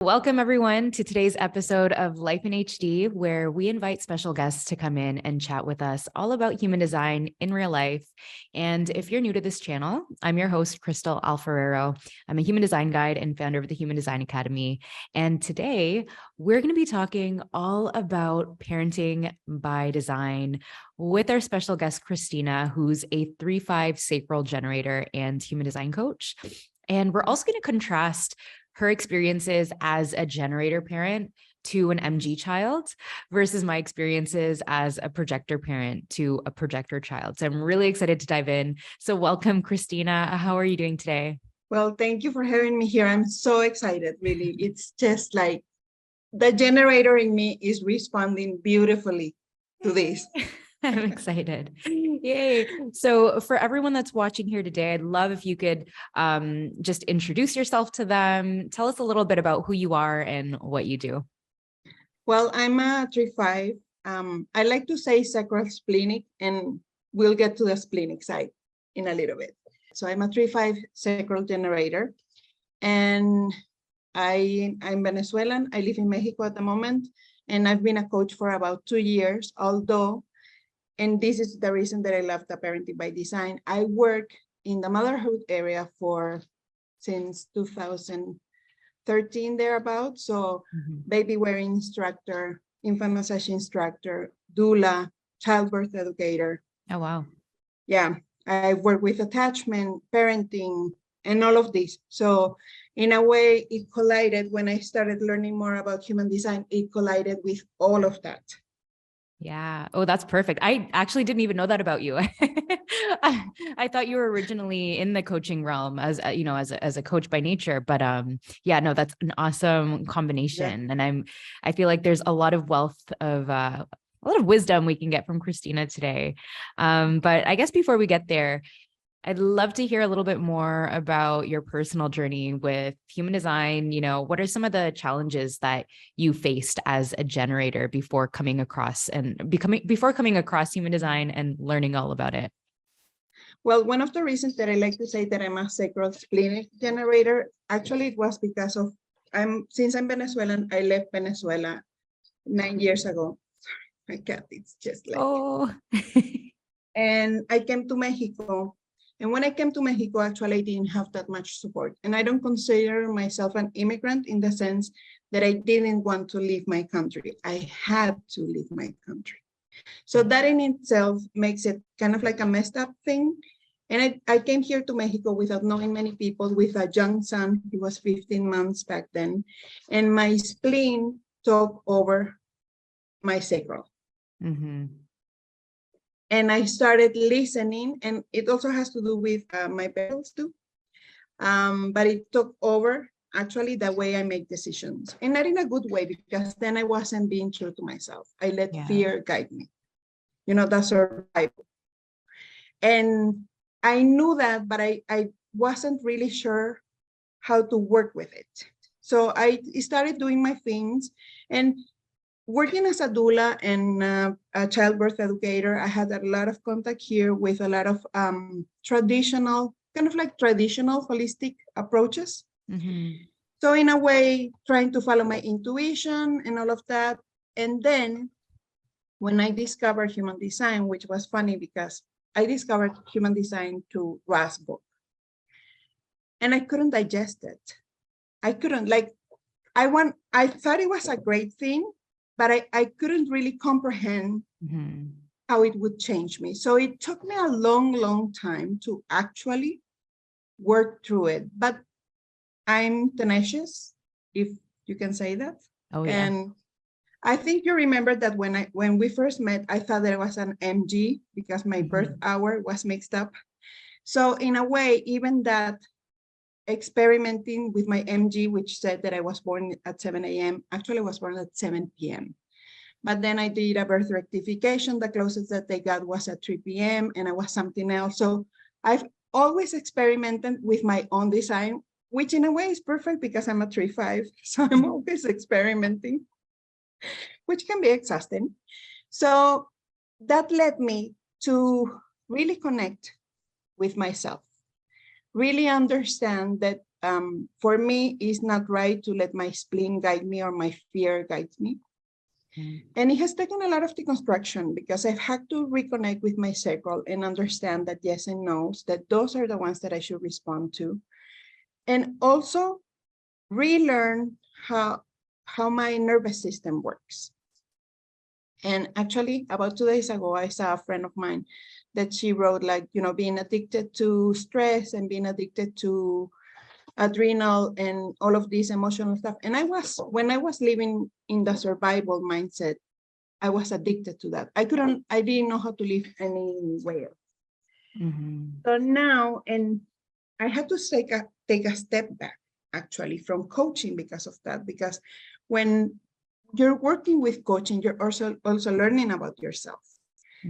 Welcome, everyone, to today's episode of Life in HD, where we invite special guests to come in and chat with us all about human design in real life. And if you're new to this channel, I'm your host, Crystal Alferrero. I'm a human design guide and founder of the Human Design Academy. And today, we're going to be talking all about parenting by design with our special guest, Christina, who's a 3/5 sacral generator and human design coach. And we're also going to contrast her experiences as a generator parent to an MG child versus my experiences as a projector parent to a projector child. So I'm really excited to dive in. So welcome, Christina. How are you doing today? Well, thank you for having me here. I'm so excited, really. It's just like the generator in me is responding beautifully to this. I'm excited. Yay. So for everyone that's watching here today, I'd love if you could just introduce yourself to them. Tell us a little bit about who you are and what you do. Well, I'm a 3/5. I like to say sacral splenic, and we'll get to the splenic side in a little bit. So I'm a 3/5 sacral generator, and I'm Venezuelan. I live in Mexico at the moment, and I've been a coach for about 2 years, and this is the reason that I love the parenting by design. I work in the motherhood area since 2013 thereabout. So baby wearing instructor, infant massage instructor, doula, childbirth educator. Oh, wow. Yeah, I work with attachment, parenting, and all of this. So in a way, it collided when I started learning more about human design, it collided with all of that. Yeah. Oh, that's perfect. I actually didn't even know that about you. I thought you were originally in the coaching realm as a coach by nature, but yeah, no, that's an awesome combination. Yeah. And I feel like there's a lot of wisdom we can get from Christina today. But I guess before we get there, I'd love to hear a little bit more about your personal journey with human design. You know, what are some of the challenges that you faced as a generator before coming across human design and learning all about it? Well, one of the reasons that I like to say that I'm a sacral splenic generator, actually it was because of, since I'm Venezuelan, I left Venezuela 9 years ago. My cat, it's just like, oh. And I came to Mexico. And when I came to Mexico, actually, I didn't have that much support. And I don't consider myself an immigrant in the sense that I didn't want to leave my country. I had to leave my country. So that in itself makes it kind of like a messed up thing. And I came here to Mexico without knowing many people, with a young son. He was 15 months back then. And my spleen took over my sacral. Mm-hmm. And I started listening, and it also has to do with my parents too. But it took over actually the way I make decisions, and not in a good way, because then I wasn't being true to myself. I let fear guide me, the survival. And I knew that, but I wasn't really sure how to work with it. So I started doing my things, and working as a doula and a childbirth educator, I had a lot of contact here with a lot of traditional holistic approaches. Mm-hmm. So in a way, trying to follow my intuition and all of that. And then when I discovered human design, which was funny because I discovered human design through Ra's book. And I couldn't digest it. I couldn't, I thought it was a great thing, but I couldn't really comprehend how it would change me. So it took me a long, long time to actually work through it. But I'm tenacious, if you can say that. Oh, yeah. And I think you remember that when we first met, I thought that it was an MG because my birth hour was mixed up. So in a way, even that experimenting with my MG, which said that I was born at 7 a.m. Actually, I was born at 7 p.m. But then I did a birth rectification. The closest that they got was at 3 p.m. and I was something else. So I've always experimented with my own design, which in a way is perfect because I'm a 3/5. So I'm always experimenting, which can be exhausting. So that led me to really connect with myself. Really understand that for me, it's not right to let my spleen guide me or my fear guide me. And it has taken a lot of deconstruction because I've had to reconnect with my sacral and understand that yes and no's, that those are the ones that I should respond to. And also relearn how my nervous system works. And actually, about 2 days ago, I saw a friend of mine that she wrote, like, being addicted to stress and being addicted to adrenal and all of this emotional stuff. And when I was living in the survival mindset, I was addicted to that. I didn't know how to live anywhere. So now, and I had to take a step back, actually, from coaching because of that. Because when you're working with coaching, you're also learning about yourself.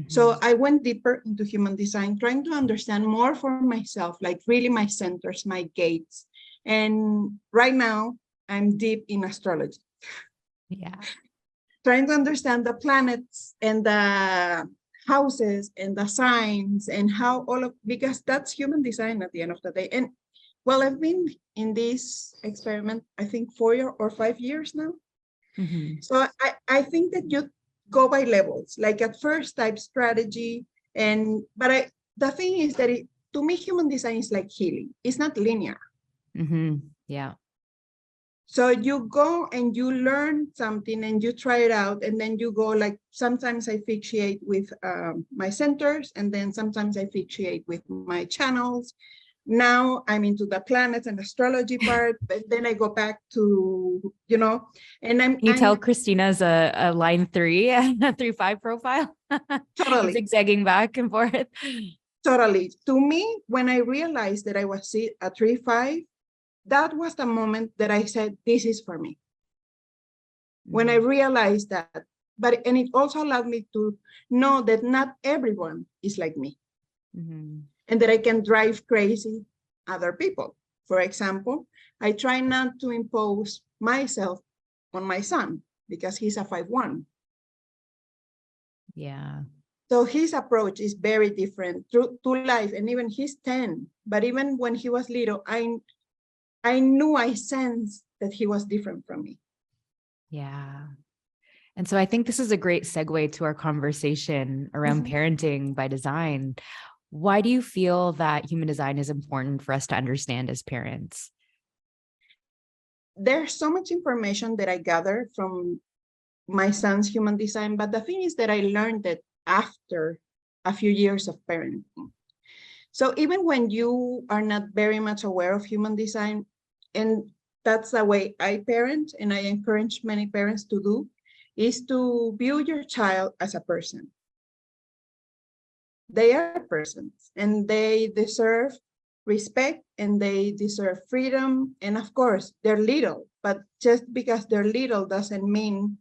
So I went deeper into human design, trying to understand more for myself, like really my centers, my gates. And right now, I'm deep in astrology. Yeah. Trying to understand the planets and the houses and the signs and how because that's human design at the end of the day. And well, I've been in this experiment, I think 4 or 5 years now. So I think that you go by levels, like at first type strategy. But the thing is that to me, human design is like healing. It's not linear. Yeah. So you go and you learn something and you try it out, and then you go, like, sometimes I fixate with my centers, and then sometimes I fixate with my channels. Now I'm into the planets and astrology part, but then I go back to, and You tell Christina's a line 3, a 3-5 profile. Totally. Zigzagging back and forth. Totally. To me, when I realized that I was a 3-5, that was the moment that I said, this is for me. When I realized that, and it also allowed me to know that not everyone is like me. And that I can drive crazy other people. For example, I try not to impose myself on my son because he's a 5-1. Yeah. So his approach is very different to life, and even he's 10. But even when he was little, I sensed that he was different from me. Yeah. And so I think this is a great segue to our conversation around parenting by design. Why do you feel that human design is important for us to understand as parents? There's so much information that I gather from my son's human design, but the thing is that I learned that after a few years of parenting. So even when you are not very much aware of human design, and that's the way I parent, and I encourage many parents to do, is to view your child as a person. They are persons, and they deserve respect, and they deserve freedom. And of course, they're little, but just because they're little doesn't mean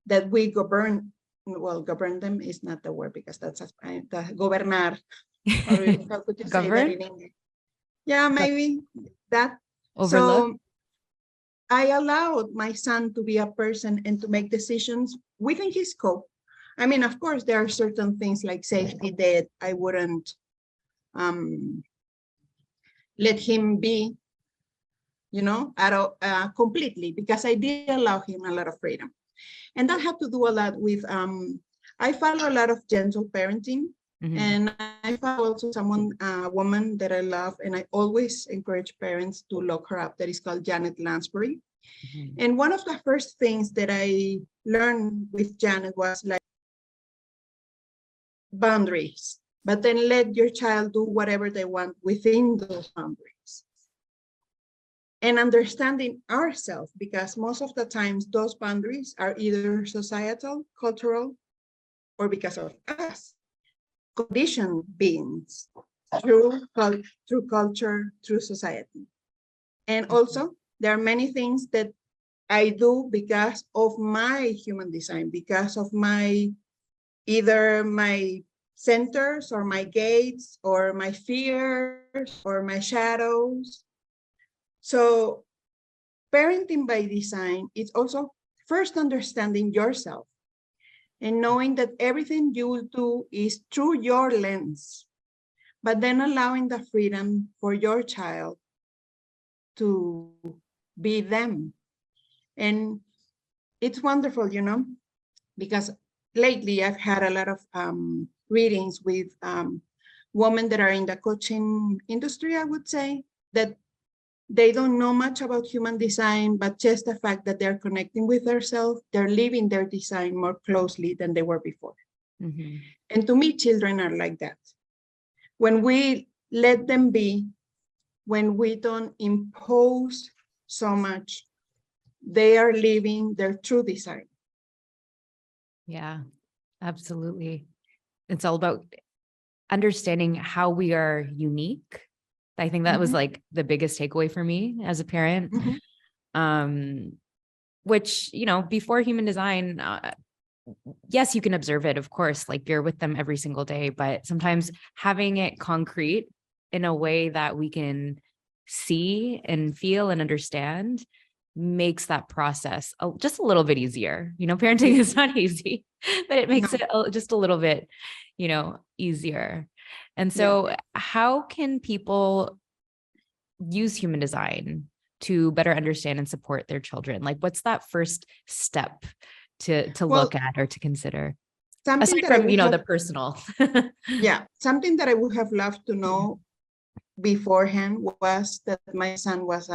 that we govern. Well, govern them is not the word, because that's gobernar. How could you say that in English? Yeah, maybe that. Overlook. So I allowed my son to be a person and to make decisions within his scope. I mean, of course, there are certain things like safety that I wouldn't let him be, completely, because I did allow him a lot of freedom. And that had to do a lot with, I follow a lot of gentle parenting. And I follow also a woman that I love, and I always encourage parents to look her up, that is called Janet Lansbury. And one of the first things that I learned with Janet was like boundaries, but then let your child do whatever they want within those boundaries. And understanding ourselves, because most of the times those boundaries are either societal, cultural, or because of us. Conditioned beings through culture, through society. And also, there are many things that I do because of my human design, because of either my centers or my gates or my fears or my shadows. So parenting by design is also first understanding yourself and knowing that everything you will do is through your lens, but then allowing the freedom for your child to be them. And it's wonderful, because lately I've had a lot of readings with women that are in the coaching industry, I would say, that they don't know much about human design, but just the fact that they're connecting with themselves, they're living their design more closely than they were before. Mm-hmm. And to me, children are like that. When we let them be, when we don't impose so much, they are living their true design. Yeah, absolutely. It's all about understanding how we are unique. I think that was like the biggest takeaway for me as a parent. Which, before human design, yes, you can observe it, of course, like you're with them every single day, but sometimes having it concrete in a way that we can see and feel and understand makes that process just a little bit easier. Parenting is not easy, but it makes it just a little bit, easier. And so how can people use human design to better understand and support their children? Like, what's that first step to look at or to consider? Aside from, the personal. Something that I would have loved to know beforehand was that my son was,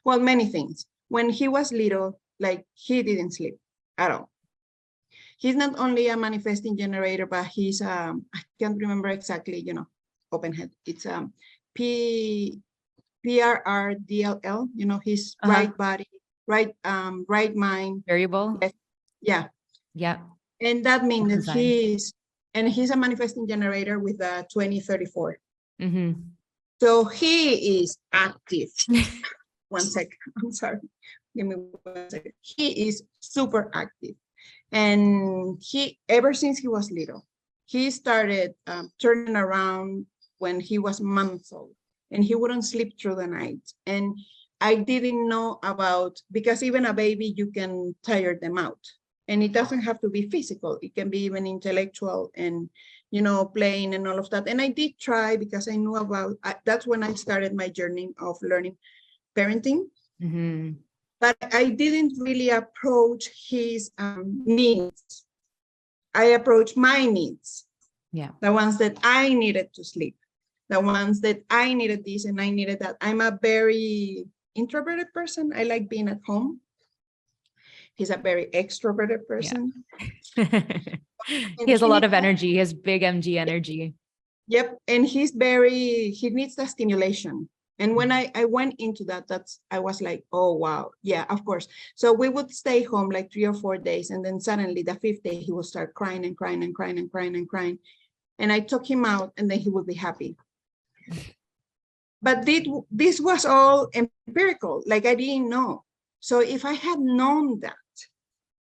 many things. When he was little, like he didn't sleep at all. He's not only a manifesting generator, but he's, I can't remember exactly, open head. It's PRRDLL, his right body, right mind. Variable. Yes. Yeah. And that means that he's a manifesting generator with a 2034. So he is active. 1 second, I'm sorry. Give me 1 second. He is super active. And ever since he was little, he started turning around when he was months old, and he wouldn't sleep through the night. And I didn't know because even a baby, you can tire them out. And it doesn't have to be physical. It can be even intellectual and, playing and all of that. And I did try because I knew that's when I started my journey of learning parenting. But I didn't really approach his needs. I approached my needs. Yeah. The ones that I needed to sleep, the ones that I needed this and I needed that. I'm a very introverted person. I like being at home. He's a very extroverted person. Yeah. He has a lot of energy. He has big MG energy. Yep. And he needs the stimulation. And when I went into that, I was like, oh, wow. Yeah, of course. So we would stay home like 3 or 4 days. And then suddenly the 5th day, he would start crying and crying and crying and crying and crying. And I took him out and then he would be happy. But this was all empirical. Like I didn't know. So if I had known that,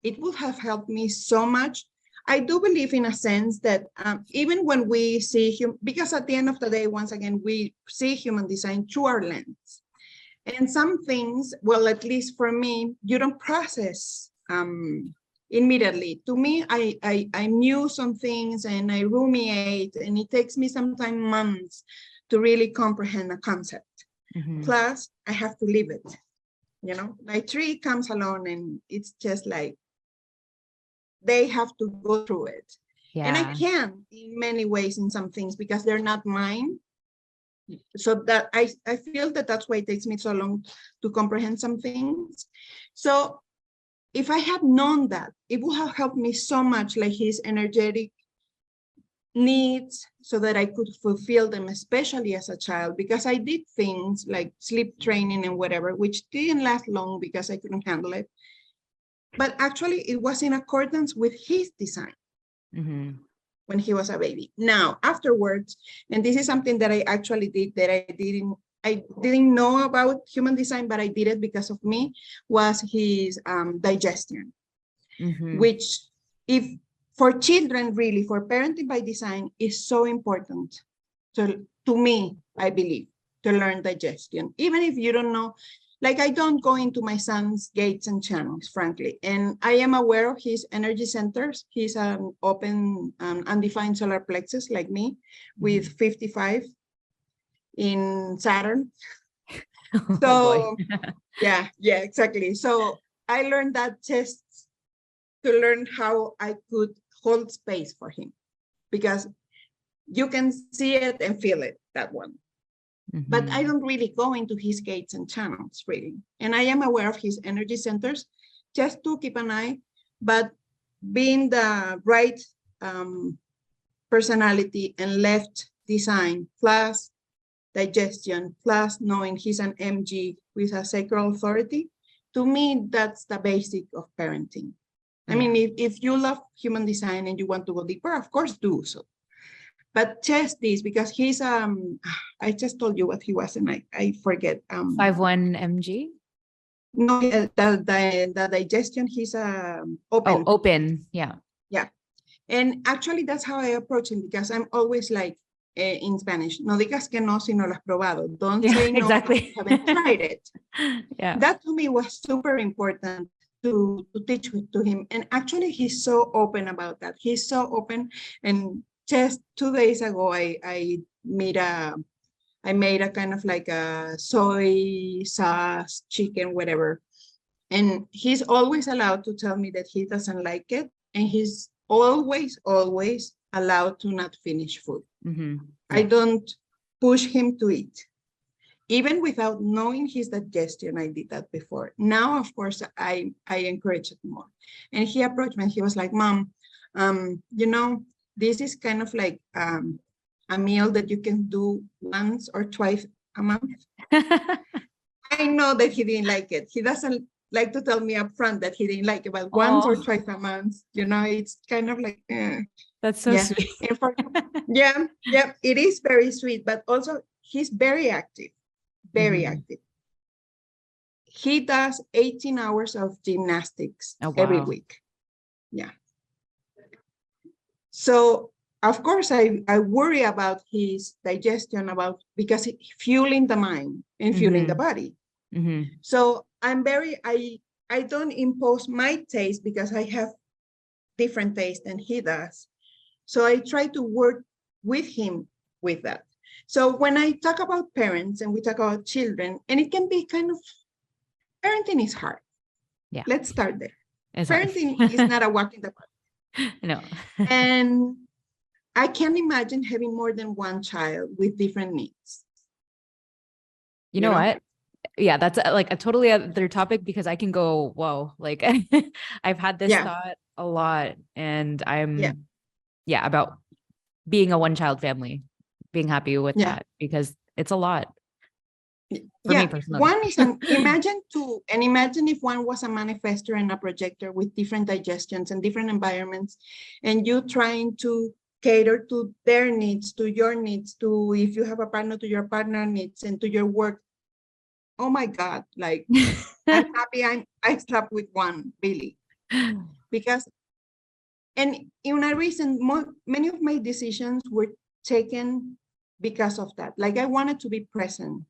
it would have helped me so much. I do believe in a sense that even when we see because at the end of the day, once again, we see human design through our lens. And some things, well, at least for me, you don't process immediately. To me, I knew some things and I ruminate, and it takes me sometimes months to really comprehend a concept. Plus, I have to live it. My tree comes along and it's just like, they have to go through it. Yeah. And I can in many ways in some things because they're not mine. So that I feel that that's why it takes me so long to comprehend some things. So if I had known that, it would have helped me so much, like his energetic needs, so that I could fulfill them, especially as a child, because I did things like sleep training and whatever, which didn't last long because I couldn't handle it. But actually, it was in accordance with his design when he was a baby. Now, afterwards, and this is something that I actually did that I didn't know about human design, but I did it because of me, was his digestion, which for children, really, for parenting by design, is so important to me, I believe, to learn digestion. Even if you don't know, like I don't go into my son's gates and channels, frankly, and I am aware of his energy centers. He's an open, undefined solar plexus like me, with 55 in Saturn. Oh boy. So yeah, exactly. So I learned that just to learn how I could hold space for him, because you can see it and feel it, that one. But I Mhm. don't really go into his gates and channels, really. And I am aware of his energy centers just to keep an eye, but being the right personality and left design plus digestion plus knowing he's an MG with a sacral authority, to me, that's the basic of parenting. I Yeah. mean, if you love human design and you want to go deeper, of course do so. But test this, because he's I just told you what he was and I forget. 5-1 MG. No, the digestion, he's Oh, open. open. Yeah. Yeah. And actually that's how I approach him, because I'm always like in Spanish, no digas que no si no lo has probado. Don't Yeah, say no if exactly. you haven't tried it. Yeah. That to me was super important to teach to him. And actually he's so open about that. He's so open. And just 2 days ago, I made a kind of like a soy sauce, chicken, whatever. And he's always allowed to tell me that he doesn't like it. And he's always allowed to not finish food. Mhm. I Yeah. don't push him to eat. Even without knowing his digestion, I did that before. Now, of course, I encourage it more. And he approached me and he was like, Mom, this is kind of like a meal that you can do once or twice a month. I know that he didn't like it. He doesn't like to tell me up front that he didn't like it, but once or Oh, twice a month, it's kind of like, that's so yeah. sweet. And yeah, it is very sweet, but also he's very active, very Mhm. active. He does 18 hours of gymnastics Oh, every wow. week. Yeah. So of course I worry about his digestion, because it's fueling the mind and fueling the Mhm. body. Mhm. So I don't impose my taste, because I have different taste than he does. So I try to work with him with that. So when I talk about parents and we talk about children, and it can be kind of, parenting is hard. Yeah. Let's start there. It's hard. Parenting is not a walk in the park. No. And I can imagine having more than one child with different needs. You You know know? what? Yeah, that's like a totally other topic, because I can go, whoa, like I've had this Yeah, thought a lot, and yeah, yeah, about being a one-child family, being happy with yeah. that, because it's a lot for me Yeah, personally. one is imagine if one was a manifestor and a projector with different digestions and different environments, and you trying to cater to their needs, to your needs, to, if you have a partner, to your partner needs, and to your work. Oh my God, like I'm happy I slept with one, really, because, and in a recent, many of my decisions were taken because of that. Like I wanted to be present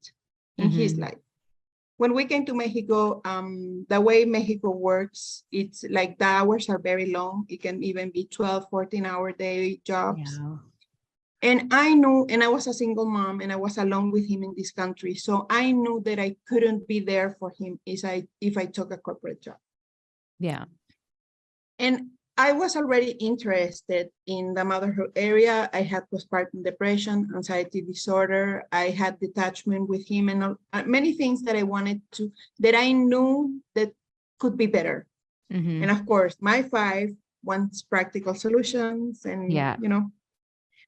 in his Mhm. life. When we came to Mexico, the way Mexico works, it's like the hours are very long. It can even be 12, 14-hour day jobs. Yeah. And I knew, and I was a single mom and I was alone with him in this country. So I knew that I couldn't be there for him if I took a corporate job. Yeah. And I was already interested in the motherhood area. I had postpartum depression, anxiety disorder. I had detachment with him, and many things that I wanted to, that I knew that could be better. And Mhm. of course, my 5 wants practical solutions, and Yeah.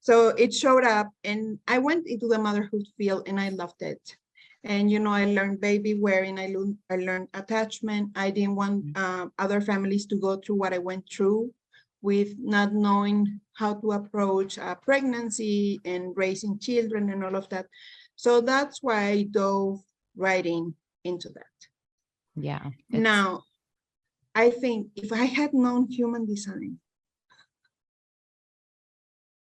so it showed up, and I went into the motherhood field and I loved it. And I learned baby wearing, I learned attachment. I didn't want other families to go through what I went through, with not knowing how to approach pregnancy and raising children and all of that. So that's why I dove right into that. Yeah. It's Now, I think if I had known human design,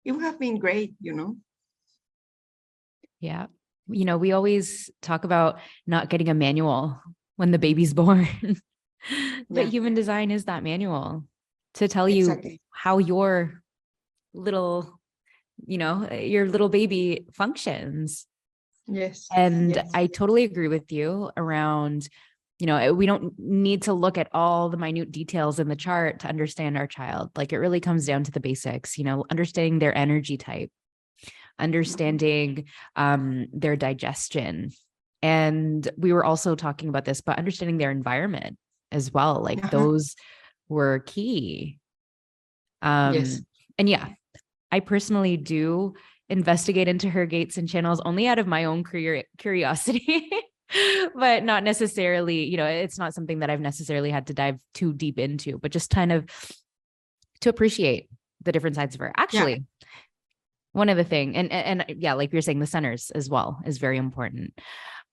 it would have been great. Yeah. We always talk about not getting a manual when the baby's born, but Yeah, human design is that manual to tell you exactly. how little, your little baby functions. Yes. And Yes. I totally agree with you around, we don't need to look at all the minute details in the chart to understand our child. Like, it really comes down to the basics, understanding their energy type, understanding their digestion. And we were also talking about this, but understanding their environment as well. Like, Uh-huh. those were key. Yes. And yeah, I personally do investigate into her gates and channels only out of my own curiosity, but not necessarily, it's not something that I've necessarily had to dive too deep into, but just kind of to appreciate the different sides of her. Actually, one other thing, and yeah, like you're saying, the centers as well is very important.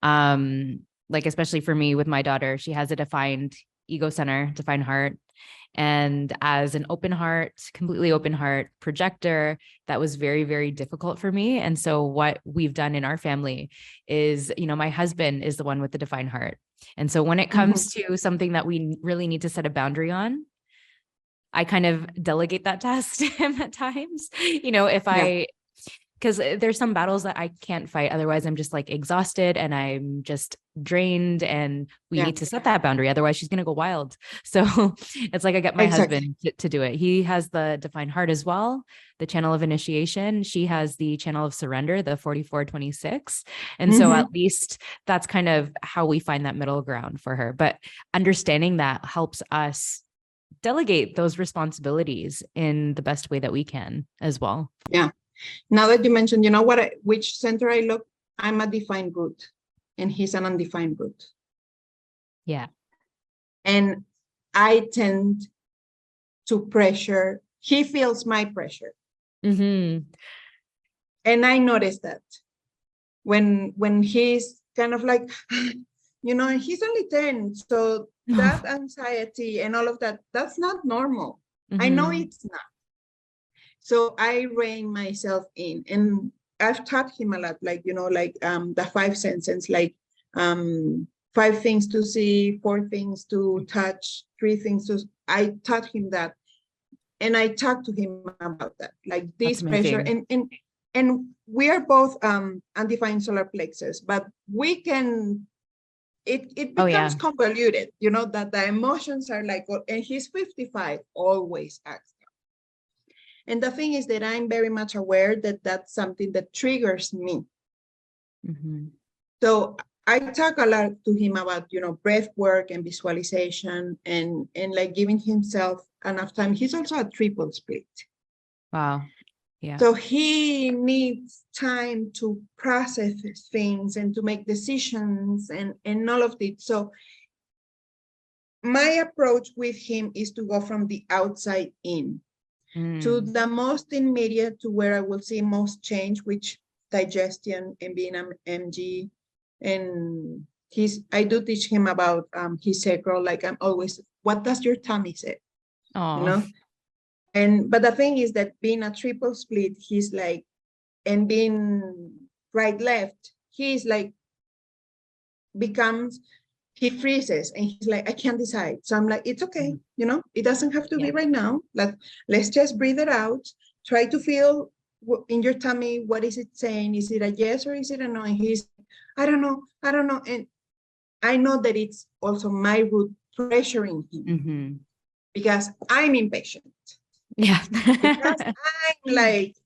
Like, especially for me with my daughter, she has a defined ego center, defined heart. And as an open heart, completely open heart projector, that was very, very difficult for me. And so what we've done in our family is, my husband is the one with the defined heart. And so when it comes to something that we really need to set a boundary on, I kind of delegate that task to him at times, because there's some battles that I can't fight. Otherwise, I'm just like exhausted and I'm just drained, and we need to set that boundary. Otherwise, she's going to go wild. So it's like I get my husband to do it. He has the defined heart as well, the channel of initiation. She has the channel of surrender, the 4426. And so at least that's kind of how we find that middle ground for her. But understanding that helps us delegate those responsibilities in the best way that we can as well. Yeah. Now that you mentioned, which center I look, I'm a defined root and he's an undefined root. Yeah. And I tend to pressure. He feels my pressure. And I noticed that when he's kind of like, he's only 10. So that anxiety and all of that, that's not normal. I know it's not. So I rein myself in, and I've taught him a lot, like, the 5 senses, like 5 things to see, 4 things to touch, 3 things to, I taught him that. And I talked to him about that, like this pressure. And we are both undefined solar plexus, but we can, it becomes convoluted, that the emotions are like, and he's 55, always acts. And the thing is that I'm very much aware that that's something that triggers me. So I talk a lot to him about, breath work and visualization and like giving himself enough time. He's also a triple split. Wow. Yeah. So he needs time to process things and to make decisions and all of it. So my approach with him is to go from the outside in. To the most immediate, to where I will see most change, which digestion and being an MG. And I do teach him about his sacral, like I'm always, what does your tummy say? But the thing is that being a triple split, he's like, and being right left, he's like, he freezes and he's like, I can't decide. So I'm like, it's okay. It doesn't have to be right now. Let's just breathe it out. Try to feel in your tummy, what is it saying? Is it a yes or is it a no? And he's, I don't know. And I know that it's also my root pressuring him because I'm impatient. Yeah. Because I'm like,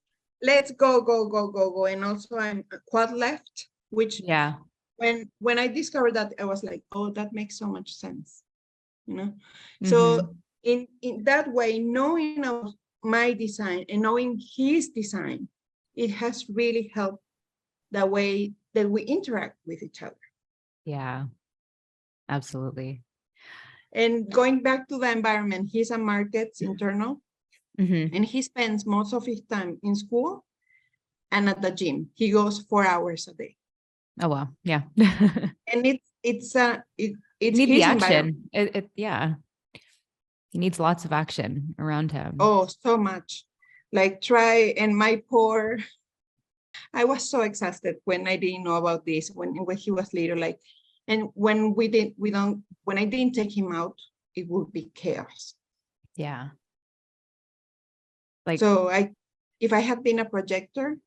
let's go. And also I'm quad left, which when I discovered that, I was like, oh, that makes so much sense, So in that way, knowing my design and knowing his design, it has really helped the way that we interact with each other. Yeah, absolutely. And going back to the environment, he's a markets internal, and he spends most of his time in school and at the gym. He goes 4 hours a day. Oh, wow. Yeah. And it's need the action. Yeah. He needs lots of action around him. Oh, so much. Like and I was so exhausted when I didn't know about this, when he was little, like, and when when I didn't take him out, it would be chaos. Yeah. So if I had been a projector,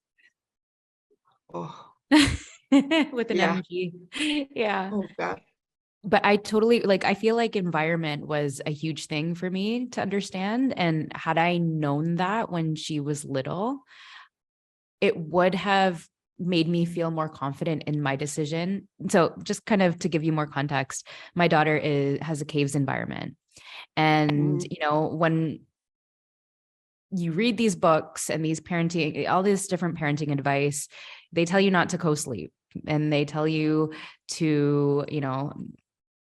with an Yeah. MG. Yeah. Oh God. But I totally like, I feel like environment was a huge thing for me to understand. And had I known that when she was little, it would have made me feel more confident in my decision. So just kind of to give you more context, my daughter has a caves environment. And, Mm, when you read these books and these parenting, all this different parenting advice, they tell you not to co-sleep, and they tell you to,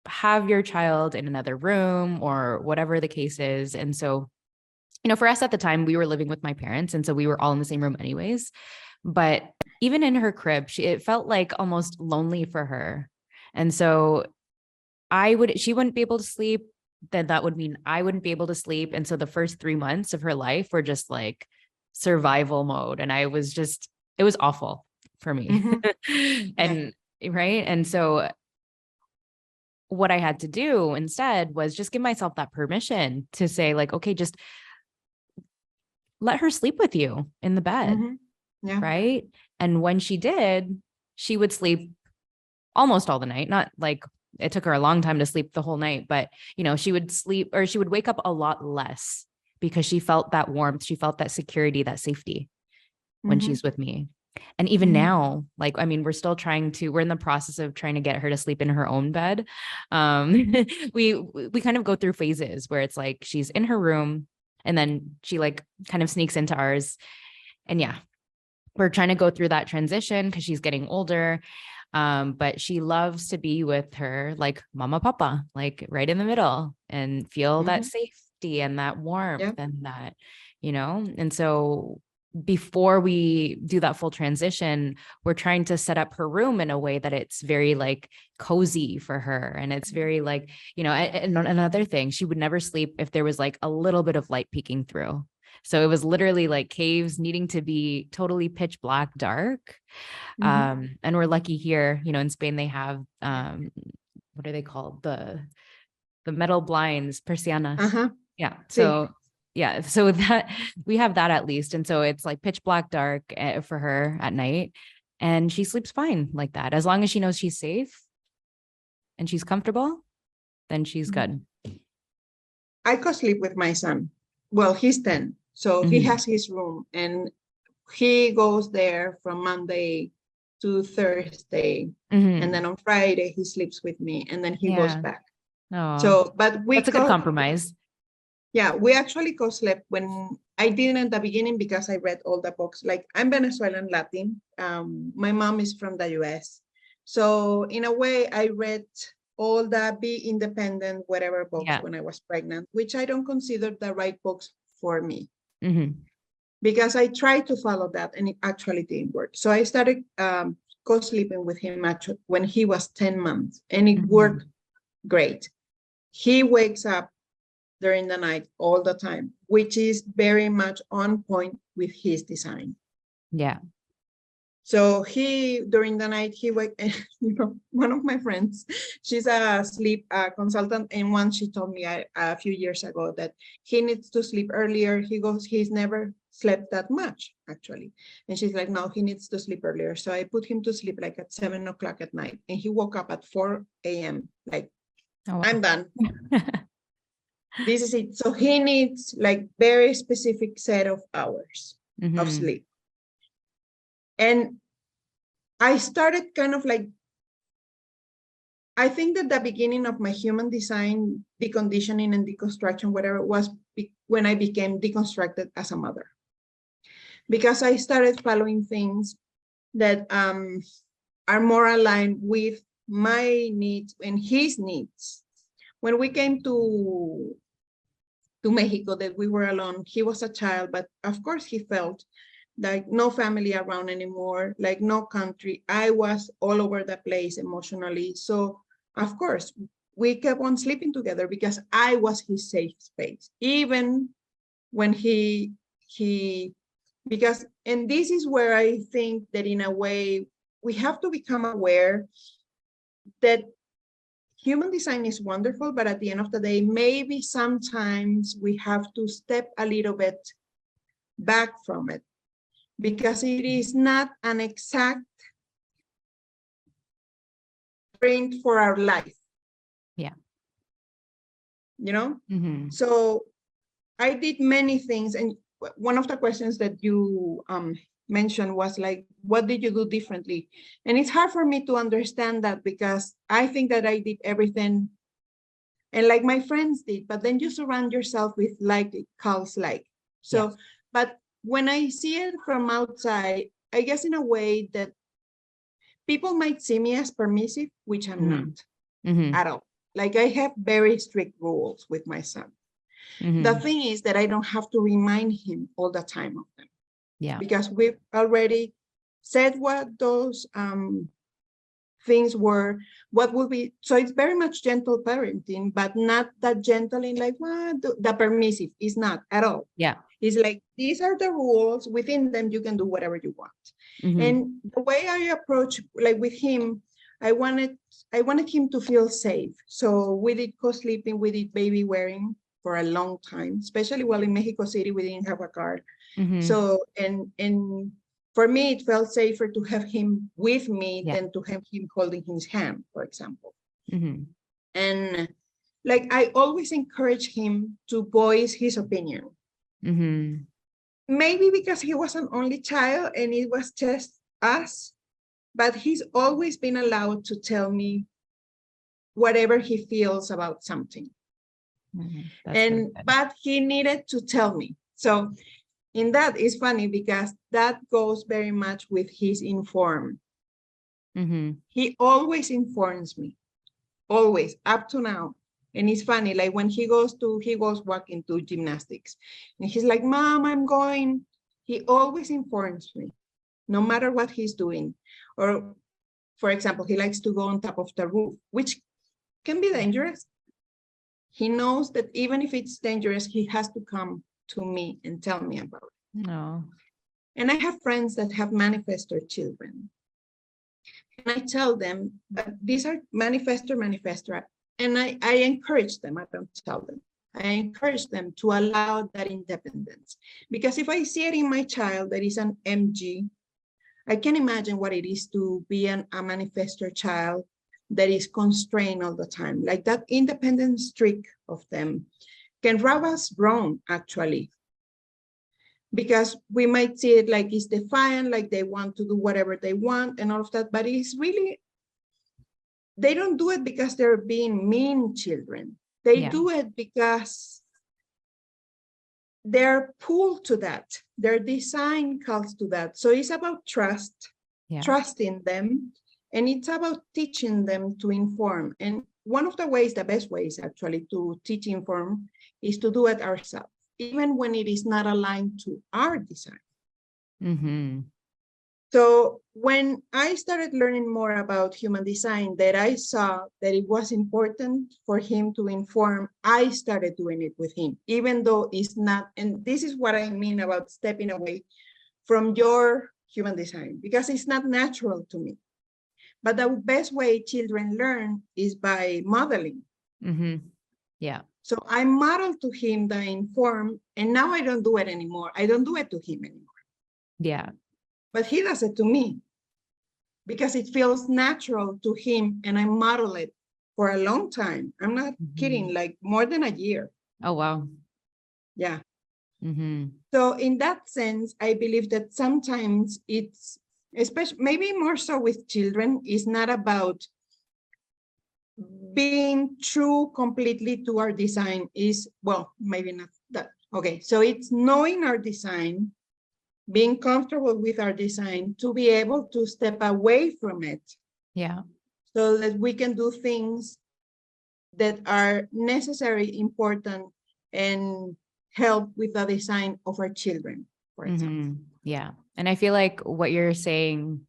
have your child in another room or whatever the case is. And so, for us at the time, we were living with my parents. And so we were all in the same room anyways. But even in her crib, it felt like almost lonely for her. And so she wouldn't be able to sleep. Then that would mean I wouldn't be able to sleep. And so the first 3 months of her life were just like survival mode. And it was awful for me. mhm. Yeah. And right. And so what I had to do instead was just give myself that permission to say, like, okay, just let her sleep with you in the bed. Mhm. Yeah. Right. And when she did, she would sleep almost all the night. Not like it took her a long time to sleep the whole night, but she would sleep, or she would wake up a lot less because she felt that warmth. She felt that security, that safety when Mhm. she's with me. And even Mhm. now, like, I mean, we're in the process of trying to get her to sleep in her own bed. We kind of go through phases where it's like she's in her room and then she like kind of sneaks into ours. And yeah, we're trying to go through that transition because she's getting older. But she loves to be with her like mama, papa, like right in the middle, and feel that Mhm. safety and that warmth Yeah. and that, and so before we do that full transition, we're trying to set up her room in a way that it's very like cozy for her. And it's very like, and another thing, she would never sleep if there was like a little bit of light peeking through. So it was literally like caves needing to be totally pitch black dark. Mhm. And we're lucky here, in Spain, they have, what are they called? The metal blinds, persianas. Uh-huh. Yeah. Sí. So yeah, so that we have that at least. And so it's like pitch black dark for her at night. And she sleeps fine like that. As long as she knows she's safe and she's comfortable, then she's Mhm. good. I co-sleep with my son. Well, he's 10, so he Mhm. has his room, and he goes there from Monday to Thursday, and Mhm. then on Friday he sleeps with me, and then he goes Yeah. back. Oh, So, but that's a good compromise. yeah, we actually co-slept when I didn't at the beginning because I read all the books. Like, I'm Venezuelan Latin. My mom is from the US. So in a way, I read all the Be Independent, whatever books Yeah. when I was pregnant, which I don't consider the right books for me Mhm. because I tried to follow that and it actually didn't work. So I started co-sleeping with him when he was 10 months, and it worked Mhm. great. He wakes up during the night all the time, which is very much on point with his design. Yeah. So during the night, one of my friends, she's a sleep consultant, and once she told me a few years ago that he needs to sleep earlier. He's never slept that much, actually. And she's like, no, he needs to sleep earlier. So I put him to sleep like at 7 o'clock at night, and he woke up at 4 a.m. Like, Oh, wow. I'm done. This is it. So he needs like very specific set of hours of Mhm. sleep. And I started kind of like, I think that the beginning of my human design deconditioning and deconstruction, whatever it was, when I became deconstructed as a mother. Because I started following things that are more aligned with my needs and his needs. When we came to Mexico, that we were alone, he was a child, but of course he felt like no family around anymore, like no country. I was all over the place emotionally. So of course we kept on sleeping together because I was his safe space, even when he because, and this is where I think that in a way we have to become aware that human design is wonderful, but at the end of the day, maybe sometimes we have to step a little bit back from it because it is not an exact blueprint for our life. Yeah. You know? Mm-hmm. So I did many things. And one of the questions that you mentioned was like, what did you do differently? And it's hard for me to understand that because I think that I did everything and like my friends did, but then you surround yourself with like cults like. So, Yes. but when I see it from outside, I guess in a way that people might see me as permissive, which I'm Mm-hmm. not Mm-hmm. at all. Like I have very strict rules with my son. Mm-hmm. The thing is that I don't have to remind him all the time of them. Yeah. Because we've already said what those things were, what will be. So it's very much gentle parenting, but not that gentle in like, what the permissive is not at all. Yeah. It's like, these are the rules. Within them, you can do whatever you want. Mm-hmm. And the way I approach, like with him, I wanted him to feel safe. So we did co-sleeping, we did baby wearing for a long time, especially while in Mexico City, we didn't have a car. Mm-hmm. So, and for me, it felt safer to have him with me than to have him holding his hand, for example. Mm-hmm. And like, I always encourage him to voice his opinion. Mm-hmm. Maybe because he was an only child and it was just us, but he's always been allowed to tell me whatever he feels about something. Mm-hmm. But he needed to tell me. So in that is funny because that goes very much with his inform. Mm-hmm. He always informs me, always, up to now. And it's funny, like when he goes walking to gymnastics and he's like, Mom, I'm going. He always informs me, no matter what he's doing. Or for example, he likes to go on top of the roof, which can be dangerous. He knows that even if it's dangerous, he has to come to me and tell me about it. No. And I have friends that have manifestor children. And I tell them, but these are manifestor. And I encourage them, I don't tell them. I encourage them to allow that independence. Because if I see it in my child that is an MG, I can imagine what it is to be a manifestor child that is constrained all the time. Like that independent streak of them can rub us wrong, actually. Because we might see it like it's defiant, like they want to do whatever they want and all of that, but it's really, they don't do it because they're being mean children. They do it because they're pulled to that. Their design calls to that. So it's about trust, trusting them, and it's about teaching them to inform. And one of the ways, the best ways actually to teach inform is to do it ourselves, even when it is not aligned to our design. Mm-hmm. So when I started learning more about human design, that I saw that it was important for him to inform, I started doing it with him, even though it's not, and this is what I mean about stepping away from your human design, because it's not natural to me. But the best way children learn is by modeling. Mm-hmm. Yeah. So I modeled to him the inform, and now I don't do it anymore. I don't do it to him anymore. Yeah. But he does it to me because it feels natural to him, and I model it for a long time. I'm not kidding, like more than a year. Oh, wow. Yeah. Mm-hmm. So in that sense, I believe that sometimes it's, especially maybe more so with children, is not about being true completely to our design. Is, well, maybe not that. Okay, so it's knowing our design, being comfortable with our design, to be able to step away from it. Yeah. So that we can do things that are necessary, important, and help with the design of our children, for example. Yeah. And I feel like what you're saying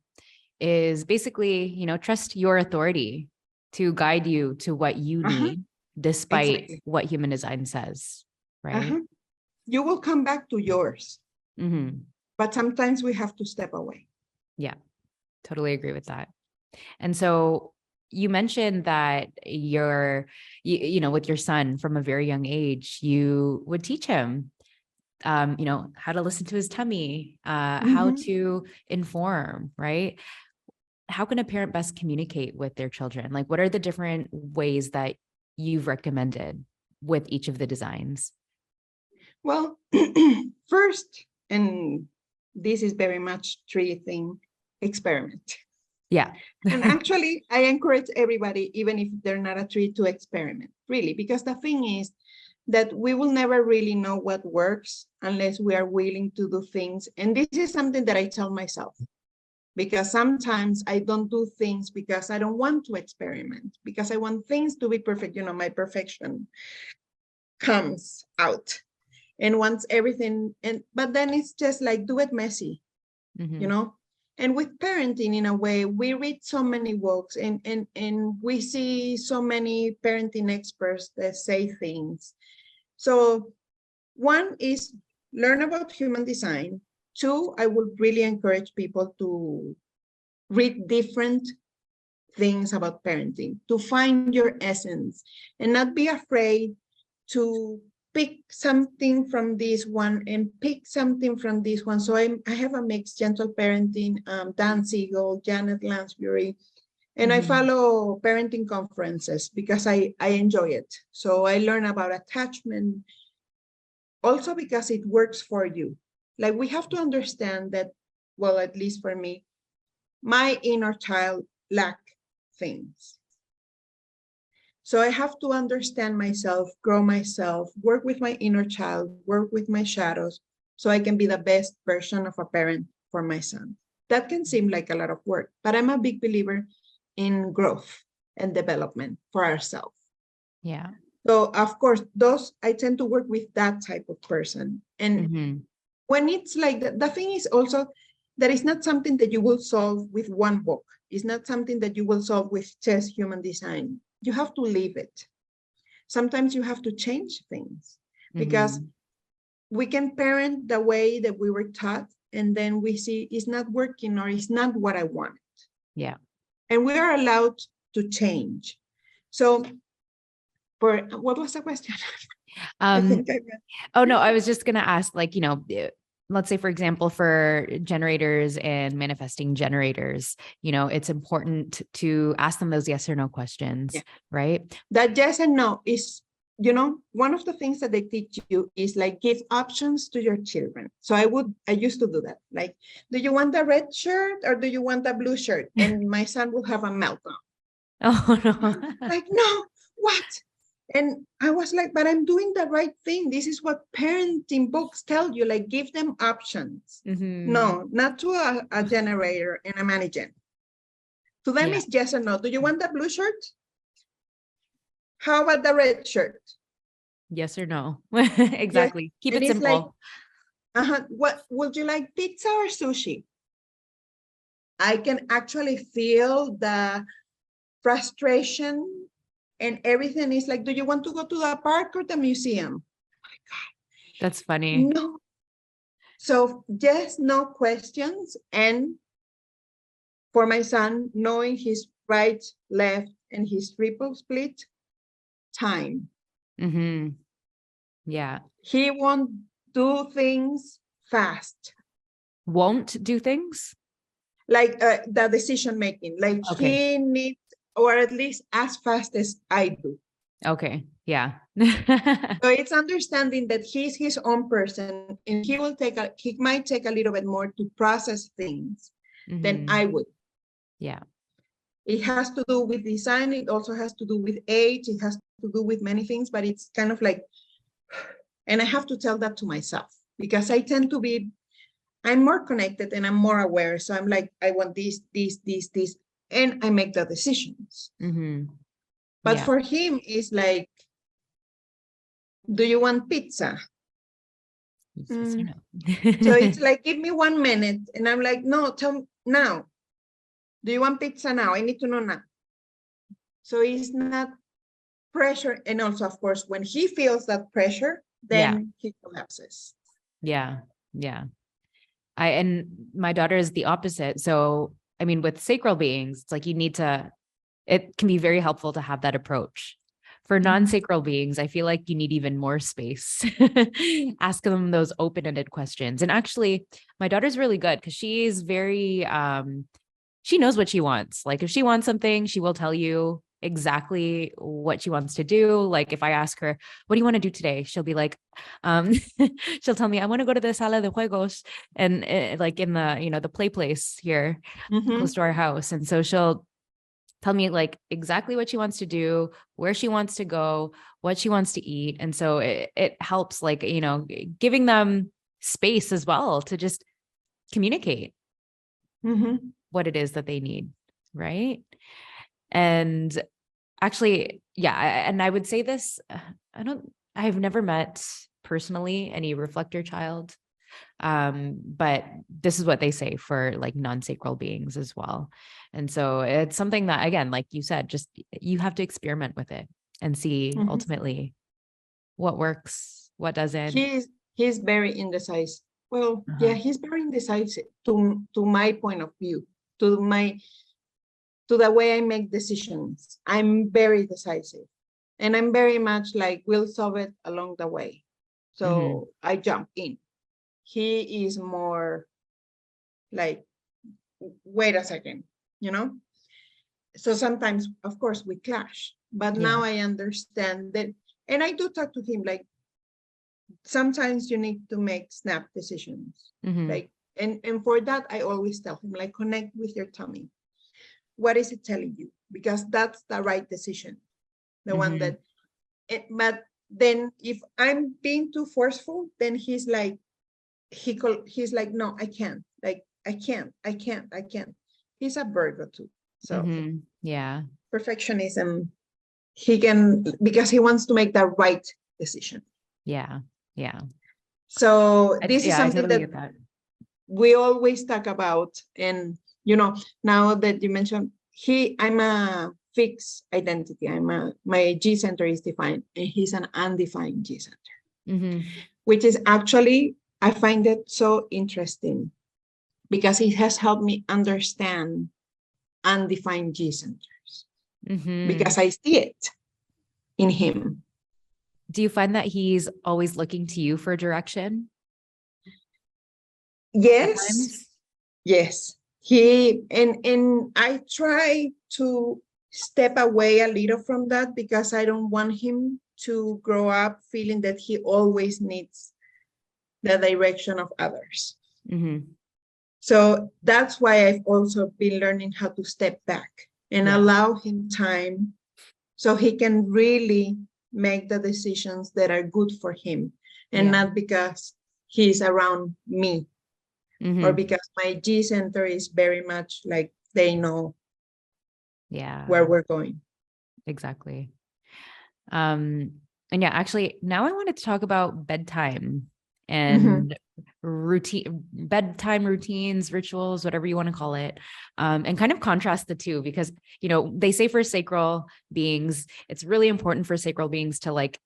is basically, you know, trust your authority to guide you to what you need, despite what human design says, right? You will come back to yours. But sometimes we have to step away. Yeah, totally agree with that. And so you mentioned that you know, with your son from a very young age, you would teach him, you know, how to listen to his tummy, how to inform, right? how can a parent best communicate with their children? Like, what are the different ways that you've recommended with each of the designs? Well, first, and this is very much tree thing, experiment. Yeah. And actually, I encourage everybody, even if they're not a tree, to experiment, really, because the thing is that we will never really know what works unless we are willing to do things. And this is something that I tell myself, because sometimes I don't do things because I don't want to experiment, because I want things to be perfect. You know, my perfection comes out and wants everything. But then it's just like, do it messy, you know? And with parenting, in a way, we read so many books and we see so many parenting experts that say things. So one is learn about human design. Two, I would really encourage people to read different things about parenting, to find your essence and not be afraid to pick something from this one and pick something from this one. So I have a mixed gentle parenting, Dan Siegel, Janet Lansbury, and I follow parenting conferences because I enjoy it. So I learn about attachment also because it works for you. Like, we have to understand that, well, at least for me, my inner child lack things. So I have to understand myself, grow myself, work with my inner child, work with my shadows, so I can be the best version of a parent for my son. That can seem like a lot of work, but I'm a big believer in growth and development for ourselves. Yeah. So of course, I tend to work with that type of person. And when it's like that, the thing is also that it's not something that you will solve with one book. It's not something that you will solve with just human design. You have to live it. Sometimes you have to change things because we can parent the way that we were taught, and then we see it's not working or it's not what I wanted. Yeah. And we are allowed to change. So what was the question? Oh no, I was just going to ask, like, let's say, for example, for generators and manifesting generators, it's important to ask them those yes or no questions, right? That yes and no is, one of the things that they teach you is like give options to your children. So I used to do that. Like, do you want a red shirt or do you want a blue shirt? And my son will have a meltdown. Oh no. Like, no, what? And I was like, but I'm doing the right thing. This is what parenting books tell you, like, give them options. No, not to a generator and a manager. To them, it's yes or no. Do you want the blue shirt? How about the red shirt? Yes or no. Exactly. Yes. Keep And it simple. Like, what would you like, pizza or sushi? I can actually feel the frustration. And everything is like, do you want to go to the park or the museum? Oh my God. That's funny. No. So yes, no questions. And for my son, knowing his right, left, and his triple split, time. Yeah. He won't do things fast. Won't do things? Like the decision making. Like he needs, or at least as fast as I do. Okay. Yeah. So it's understanding that he's his own person and he might take a little bit more to process things than I would. Yeah. It has to do with design. It also has to do with age. It has to do with many things, but it's kind of like, and I have to tell that to myself because I tend to be, I'm more connected and I'm more aware. So I'm like, I want this, and I make the decisions. But for him, it's like, do you want pizza? Yes or no? So it's like, give me 1 minute. And I'm like, no, tell me now. Do you want pizza now? I need to know now. So it's not pressure. And also, of course, when he feels that pressure, then he collapses. Yeah. Yeah. And my daughter is the opposite. So, I mean, with sacral beings, it's like it can be very helpful to have that approach. For non-sacral beings, I feel like you need even more space. Ask them those open-ended questions. And actually, my daughter's really good because she's very, she knows what she wants. Like if she wants something, she will tell you exactly what she wants to do. Like if I ask her, what do you want to do today? She'll be like, um, she'll tell me, I want to go to the sala de juegos and like in the, the play place here close to our house. And so she'll tell me like exactly what she wants to do, where she wants to go, what she wants to eat. And so it helps like, giving them space as well to just communicate what it is that they need. Right. And actually, yeah. And I would say this, I've never met personally any reflector child. But this is what they say for like non-sacral beings as well. And so it's something that, again, like you said, just you have to experiment with it and see ultimately what works, what doesn't. He's very indecisive. Well, yeah, he's very indecisive to my point of view, to the way I make decisions. I'm very decisive, and I'm very much like, we'll solve it along the way. So I jump in. He is more like, wait a second, So sometimes, of course, we clash, but now I understand that. And I do talk to him, like, sometimes you need to make snap decisions. Like, and for that, I always tell him, like, connect with your tummy. What is it telling you? Because that's the right decision. The one that, but then if I'm being too forceful, then he's like, he's like, no, I can't. Like, I can't. He's a Virgo too. So yeah, perfectionism, he can, because he wants to make the right decision. Yeah. So this is something totally that we always talk about. And, now that you mentioned, I'm a fixed identity. My G center is defined, and he's an undefined G center, which is actually, I find it so interesting because it has helped me understand undefined G centers because I see it in him. Do you find that he's always looking to you for direction? Yes. Yes. And I try to step away a little from that because I don't want him to grow up feeling that he always needs the direction of others. So that's why I've also been learning how to step back and allow him time so he can really make the decisions that are good for him, and not because he's around me or because my G center is very much like they know where we're going. Exactly. And actually now I wanted to talk about bedtime and bedtime routines, rituals, whatever you want to call it, and kind of contrast the two, because, they say for sacral beings, it's really important for sacral beings to like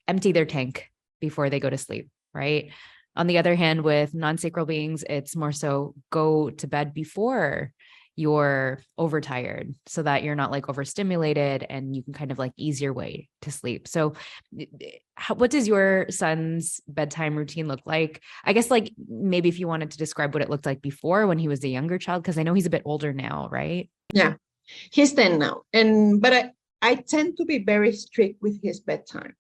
empty their tank before they go to sleep. Right. On the other hand, with non-sacral beings, it's more so go to bed before you're overtired so that you're not like overstimulated and you can kind of like ease your way to sleep. So what does your son's bedtime routine look like? I guess like maybe if you wanted to describe what it looked like before when he was a younger child, because I know he's a bit older now, right? Yeah, he's 10 now. But I tend to be very strict with his bedtime.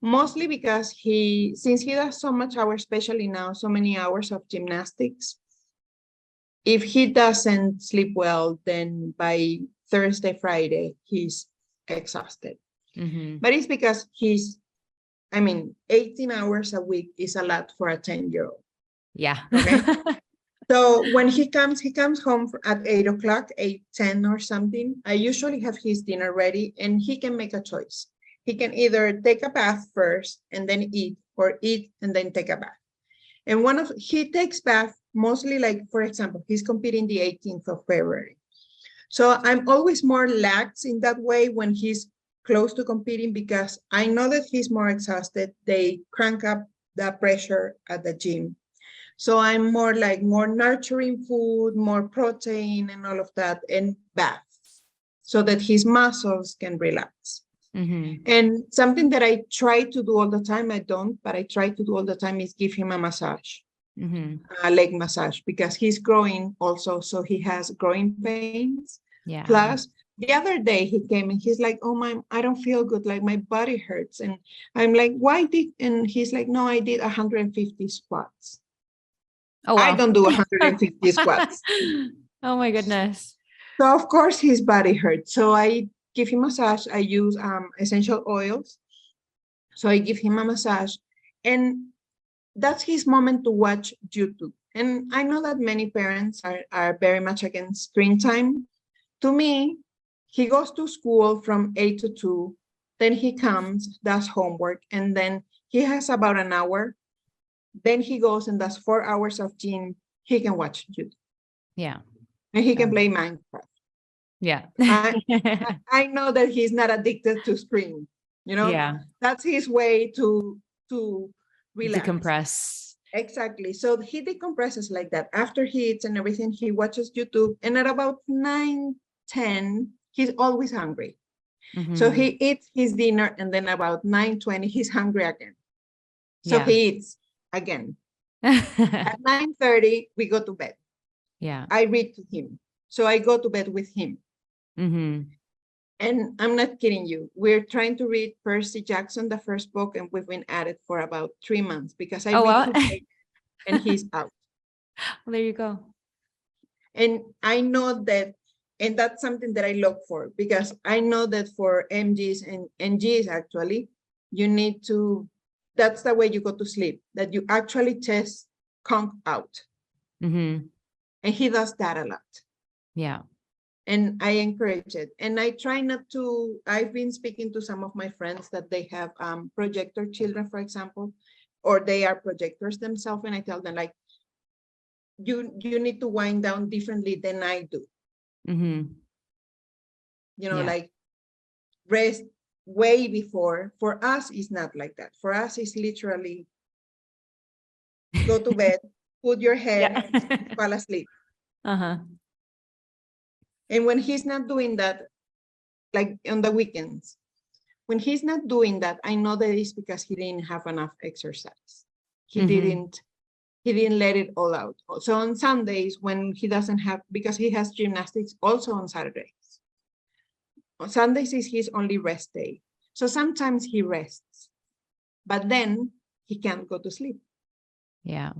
Mostly because since he does so much hours, especially now, so many hours of gymnastics, if he doesn't sleep well, then by Thursday, Friday, he's exhausted. But it's because 18 hours a week is a lot for a 10-year-old. Yeah. Okay. So when he comes home at 8 o'clock, 8:10 or something, I usually have his dinner ready and he can make a choice. He can either take a bath first and then eat, or eat and then take a bath. And he takes bath mostly, like, for example, he's competing the 18th of February. So I'm always more lax in that way when he's close to competing, because I know that he's more exhausted. They crank up the pressure at the gym. So I'm more nurturing food, more protein and all of that, and baths so that his muscles can relax. And something that I try to do all the time, I don't, but I try to do all the time, is give him a massage. leg massage, because he's growing also. So he has growing pains. Yeah. Plus, the other day he came and he's like, oh, I don't feel good. Like my body hurts. And I'm like, and he's like, no, I did 150 squats. Oh, wow. I don't do 150 squats. Oh my goodness. So of course his body hurts. So I give him massage. I use essential oils. So I give him a massage, and that's his moment to watch YouTube. And I know that many parents are very much against screen time. To me, he goes to school from 8 to 2, then he comes, does homework, and then he has about an hour. Then he goes and does 4 hours of gym. He can watch YouTube. Yeah. And he can play Minecraft. Yeah. I know that he's not addicted to screen. Yeah. That's his way to relax. Decompress. Exactly. So he decompresses like that. After he eats and everything, he watches YouTube. And at about 9:10, he's always hungry. So he eats his dinner, and then about 9:20, he's hungry again. So he eats again. At 9:30, we go to bed. Yeah. I read to him. So I go to bed with him. And I'm not kidding you. We're trying to read Percy Jackson, the first book, and we've been at it for about 3 months because I read 2 pages and he's out. Well, there you go. And I know that, and that's something that I look for, because I know that for MGs and NGs, actually, you need to, that's the way you go to sleep, that you actually test conk out. And he does that a lot. Yeah. And I encourage it. And I try not to, I've been speaking to some of my friends that they have projector children, for example, or they are projectors themselves. And I tell them, like, you need to wind down differently than I do. Like rest way before. For us, it's not like that. For us, it's literally go to bed, put your head, fall asleep. And when he's not doing that, like on the weekends, when he's not doing that, I know that it's because he didn't have enough exercise. He didn't let it all out. So on Sundays, when he doesn't have, because he has gymnastics also on Saturdays. On Sundays is his only rest day. So sometimes he rests, but then he can't go to sleep. Yeah.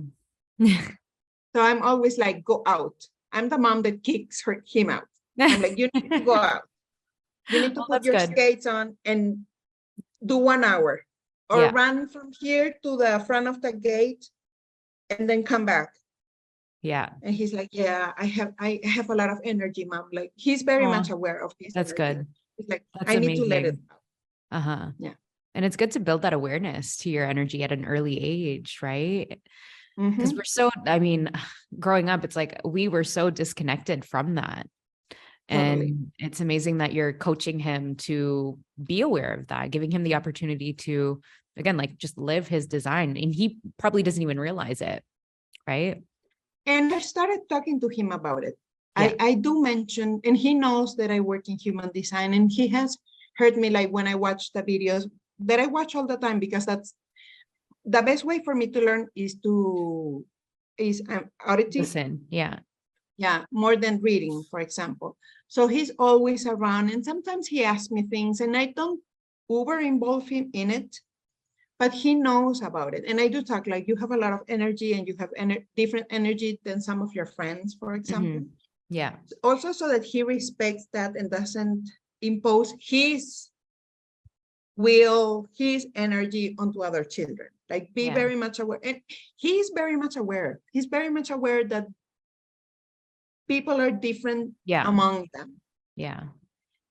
So I'm always like, go out. I'm the mom that kicks him out. I'm like, you need to go out. You need to put your skates on and do 1 hour, or run from here to the front of the gate and then come back. Yeah. And he's like, yeah, I have a lot of energy, mom. Like, he's very much aware of his That's energy. good. He's like, that's I need to let it out. Yeah. And it's good to build that awareness to your energy at an early age, right? Because we're so, growing up, it's like we were so disconnected from that. Totally. And it's amazing that you're coaching him to be aware of that, giving him the opportunity to, again, like, just live his design. And he probably doesn't even realize it, right? And I started talking to him about it. Yeah. I do mention, and he knows that I work in human design, and he has heard me, like, when I watch the videos that I watch all the time, because that's the best way for me to learn is auditing. Listen, yeah. Yeah, more than reading, for example. So he's always around, and sometimes he asks me things, and I don't over involve him in it, but he knows about it. And I do talk, like, you have a lot of energy, and you have different energy than some of your friends, for example. Yeah. Also, so that he respects that and doesn't impose his will, his energy onto other children. Like, be very much aware. And he's very much aware. He's very much aware that people are different among them. Yeah.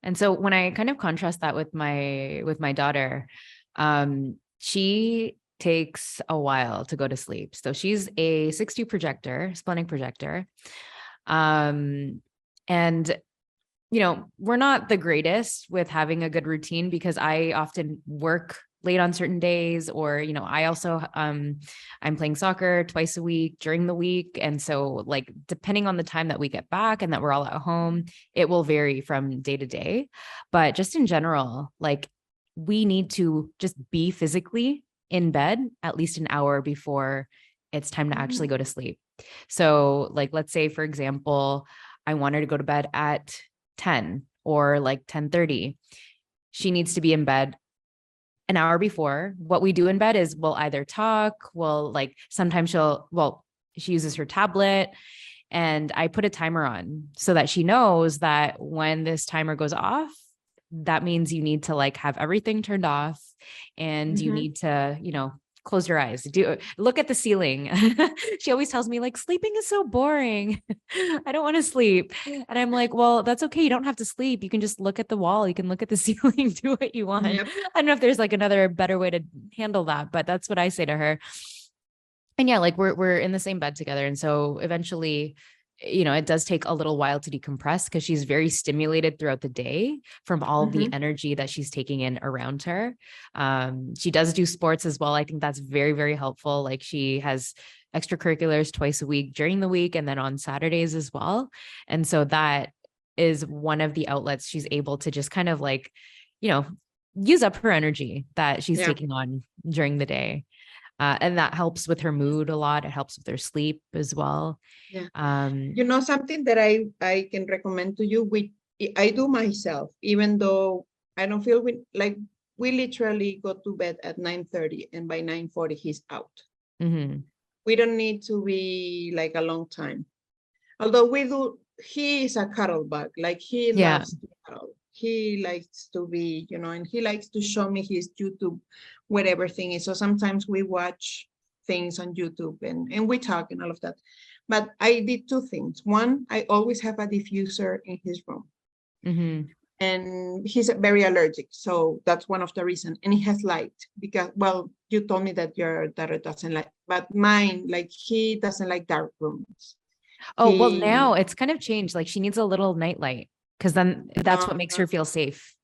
And so when I kind of contrast that with my daughter, she takes a while to go to sleep. So she's a 6'2" projector, splenic projector. And we're not the greatest with having a good routine, because I often work late on certain days, or, I also, I'm playing soccer twice a week during the week. And so, like, depending on the time that we get back and that we're all at home, it will vary from day to day. But just in general, like, we need to just be physically in bed at least an hour before it's time to actually go to sleep. So like, let's say, for example, I want her to go to bed at 10 or like 10:30. She needs to be in bed an hour before. What we do in bed is we'll either talk, sometimes she uses her tablet, and I put a timer on so that she knows that when this timer goes off, that means you need to like have everything turned off, and you need to, close your eyes, look at the ceiling. She always tells me like, sleeping is so boring. I don't want to sleep. And I'm like, well, that's okay. You don't have to sleep. You can just look at the wall. You can look at the ceiling, do what you want. Yep. I don't know if there's like another better way to handle that, but that's what I say to her. And yeah, like we're in the same bed together. And so eventually, it does take a little while to decompress because she's very stimulated throughout the day from all the energy that she's taking in around her. She does do sports as well. I think that's very, very helpful. Like she has extracurriculars twice a week during the week and then on Saturdays as well. And so that is one of the outlets she's able to just kind of like, use up her energy that she's taking on during the day. And that helps with her mood a lot. It helps with her sleep as well. Yeah. Something that I can recommend to you, I do myself, even though I don't feel we literally go to bed at 9:30 and by 9:40 he's out. We don't need to be like a long time. Although he is a cuddle bug, like he loves to cuddle. He likes to be, and he likes to show me his YouTube, whatever thing is. So sometimes we watch things on YouTube and we talk and all of that. But I did two things. One, I always have a diffuser in his room. And he's very allergic. So that's one of the reasons. And he has light because, well, you told me that your daughter doesn't like, but mine, like he doesn't like dark rooms. Oh, well, now it's kind of changed. Like she needs a little nightlight because then that's what makes her feel safe.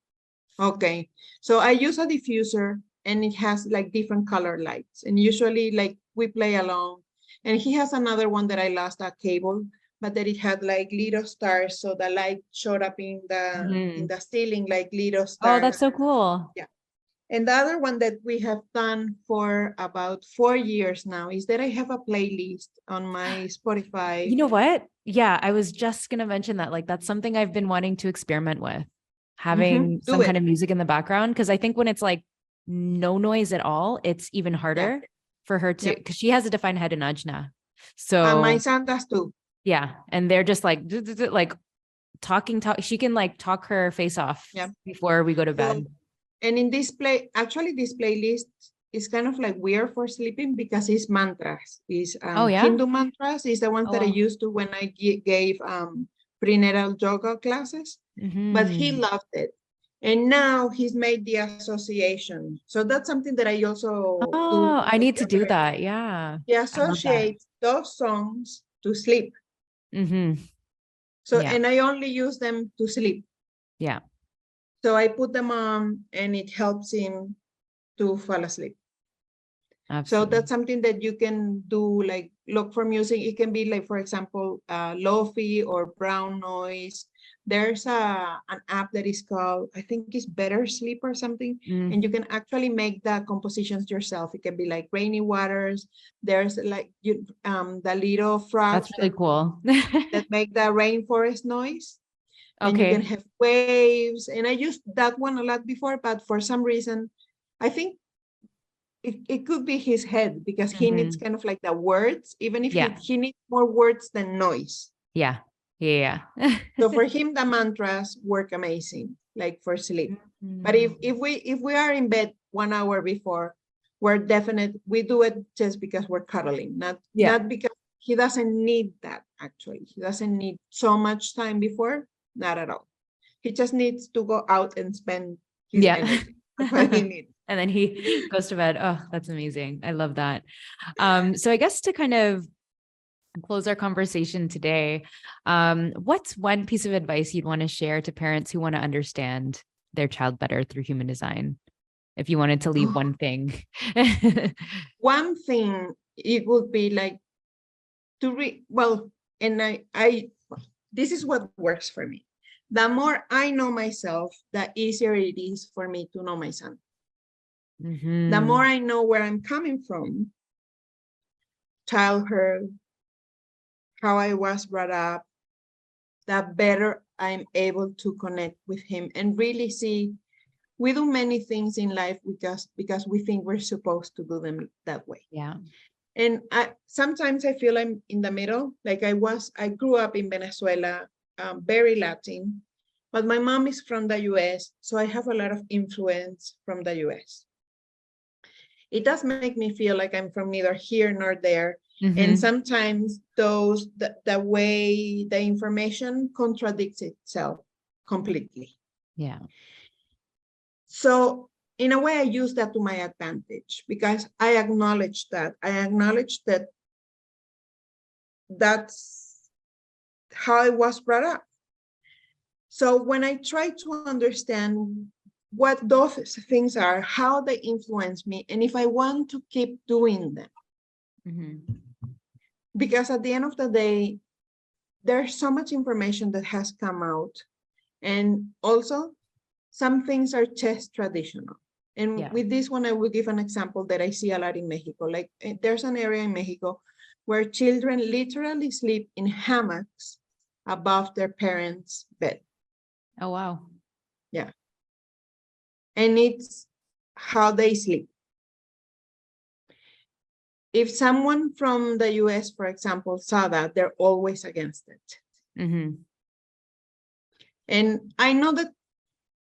Okay. So I use a diffuser and it has like different color lights. And usually like we play along. And he has another one that I lost a cable, but that it had like little stars. So the light showed up in the ceiling like little stars. Oh, that's so cool. Yeah. And the other one that we have done for about 4 years now is that I have a playlist on my Spotify. You know what? Yeah, I was just going to mention that. Like, that's something I've been wanting to experiment with, having some kind of music in the background. Because I think when it's like no noise at all, it's even harder for her to, because she has a defined head and ajna. So my son does too. Yeah. And they're just like talking. She can like talk her face off before we go to bed. And in this this playlist is kind of like weird for sleeping because it's mantras. It's Hindu mantras is the ones that I used to when I gave prenatal yoga classes. But he loved it. And now he's made the association. So that's something that I also do. I need to do that. Yeah. He associates those songs to sleep. So, and I only use them to sleep. Yeah. So I put them on and it helps him to fall asleep. Absolutely. So that's something that you can do, like look for music. It can be like, for example, lo-fi or brown noise. There's an app that is called, I think it's Better Sleep or something. And you can actually make the compositions yourself. It can be like rainy waters. There's like the little frogs. That's really cool. that make the rainforest noise. And you can have waves. And I used that one a lot before, but for some reason, I think it could be his head because he needs kind of like the words, even if he needs more words than noise. Yeah. So for him, the mantras work amazing, like for sleep. But if we are in bed 1 hour before, we do it just because we're cuddling, not because he doesn't need that actually. He doesn't need so much time before. Not at all. He just needs to go out and spend his energy. That's what he needs. And then he goes to bed. Oh, that's amazing. I love that. So I guess to kind of close our conversation today, what's one piece of advice you'd want to share to parents who want to understand their child better through human design? If you wanted to leave one thing. One thing, it would be like to read, and I this is what works for me. The more I know myself, the easier it is for me to know my son. The more I know where I'm coming from, childhood, how I was brought up, the better I'm able to connect with him and really see we do many things in life because we think we're supposed to do them that way. Yeah. And sometimes I feel I'm in the middle. Like I grew up in Venezuela, very Latin, but my mom is from the US, so I have a lot of influence from the US. It does make me feel like I'm from neither here nor there. And sometimes the way the information contradicts itself completely. Yeah. So in a way, I use that to my advantage because I acknowledge that. I acknowledge that that's how I was brought up. So when I try to understand what those things are, how they influence me, and if I want to keep doing them, because at the end of the day, there's so much information that has come out. And also, some things are just traditional. And with this one, I will give an example that I see a lot in Mexico. Like there's an area in Mexico where children literally sleep in hammocks above their parents' bed. Oh, wow. Yeah. And it's how they sleep. If someone from the US, for example, saw that, they're always against it. And I know that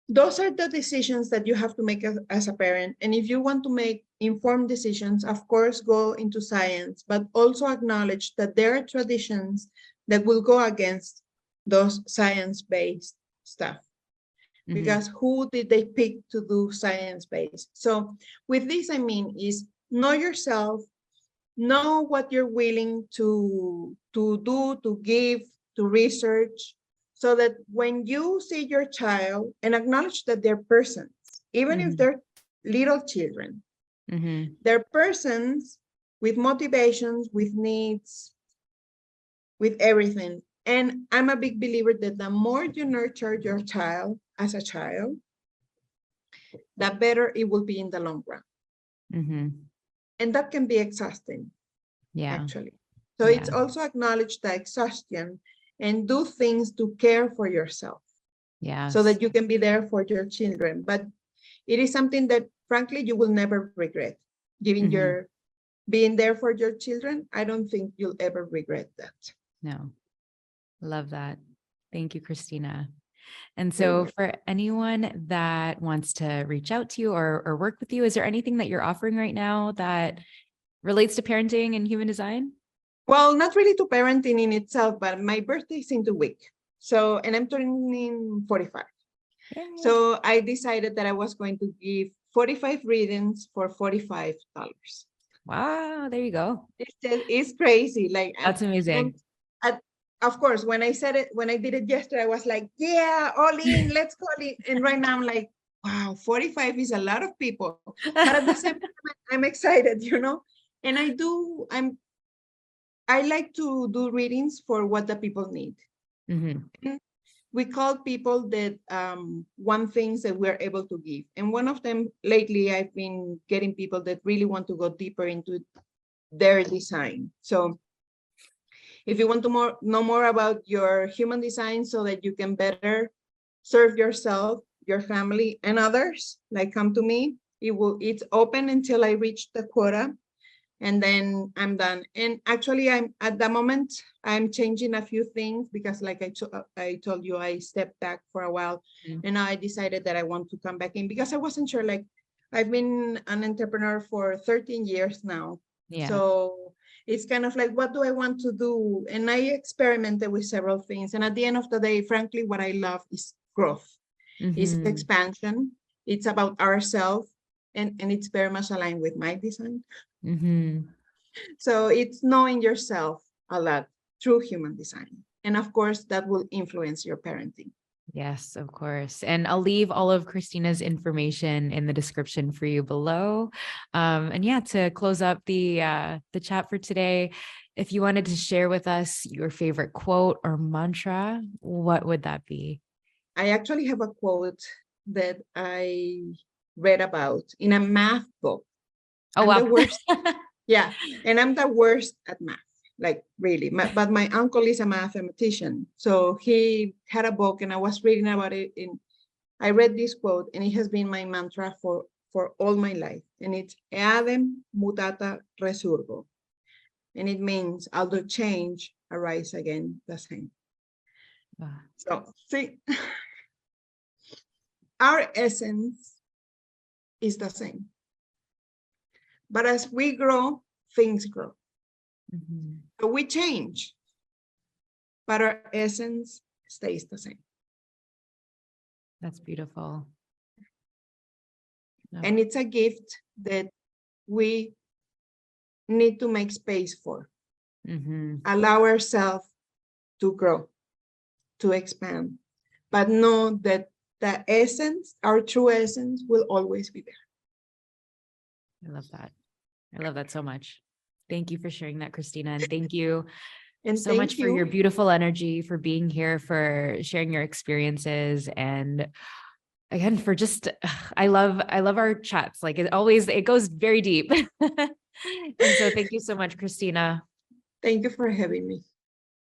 those are the decisions that you have to make as a parent. And if you want to make informed decisions, of course, go into science, but also acknowledge that there are traditions that will go against those science-based stuff. Because who did they pick to do science-based? So with this, I mean, is know yourself, know what you're willing to do, to give, to research, so that when you see your child and acknowledge that they're persons, even if they're little children, they're persons with motivations, with needs, with everything. And I'm a big believer that the more you nurture your child as a child, the better it will be in the long run. And that can be exhausting, actually. So it's also acknowledge the exhaustion and do things to care for yourself. So that you can be there for your children. But it is something that, frankly, you will never regret. Giving your being there for your children, I don't think you'll ever regret that. No. Love that. Thank you, Christina. And so for anyone that wants to reach out to you or work with you, is there anything that you're offering right now that relates to parenting and human design? Well, not really to parenting in itself, but my birthday is in 2 weeks. So, and I'm turning 45. Yay. So I decided that I was going to give 45 readings for $45. Wow, there you go. It's crazy. Like that's amazing. Of course, when I did it yesterday, I was like, yeah, all in, let's go in. And right now I'm like, wow, 45 is a lot of people. But at the same time, I'm excited, and I like to do readings for what the people need. We call people that want things that we're able to give. And one of them lately, I've been getting people that really want to go deeper into their design. So if you want to know more about your human design so that you can better serve yourself, your family, and others, like come to me. It's open until I reach the quota, and then I'm done. And actually, I'm at the moment, I'm changing a few things because like I told you, I stepped back for a while, and now I decided that I want to come back in because I wasn't sure. Like I've been an entrepreneur for 13 years now. So it's kind of like, what do I want to do? And I experimented with several things. And at the end of the day, frankly, what I love is growth. It's expansion. It's about ourselves. And it's very much aligned with my design. So it's knowing yourself a lot through human design. And of course, that will influence your parenting. Yes, of course. And I'll leave all of Christina's information in the description for you below. And yeah, to close up the chat for today, if you wanted to share with us your favorite quote or mantra, what would that be? I actually have a quote that I read about in a math book. Oh, wow. The worst. Yeah. And I'm the worst at math, like really. But my uncle is a mathematician. So he had a book and I was reading about it. I read this quote and it has been my mantra for all my life. And it's eadem mutata resurgo. And it means, although change, arise again the same. So see, our essence is the same. But as we grow, things grow. Mhm. So we change, but our essence stays the same. That's beautiful. Oh. And it's a gift that we need to make space for. Mhm. Allow ourselves to grow, to expand, but know that the essence, our true essence, will always be there. I love that. I love that so much. Thank you for sharing that, Christina. And thank you And so much thank for your you. beautiful energy, for being here, for sharing your experiences. And again, for just, I love our chats. Like it goes very deep. And so thank you so much, Christina. Thank you for having me.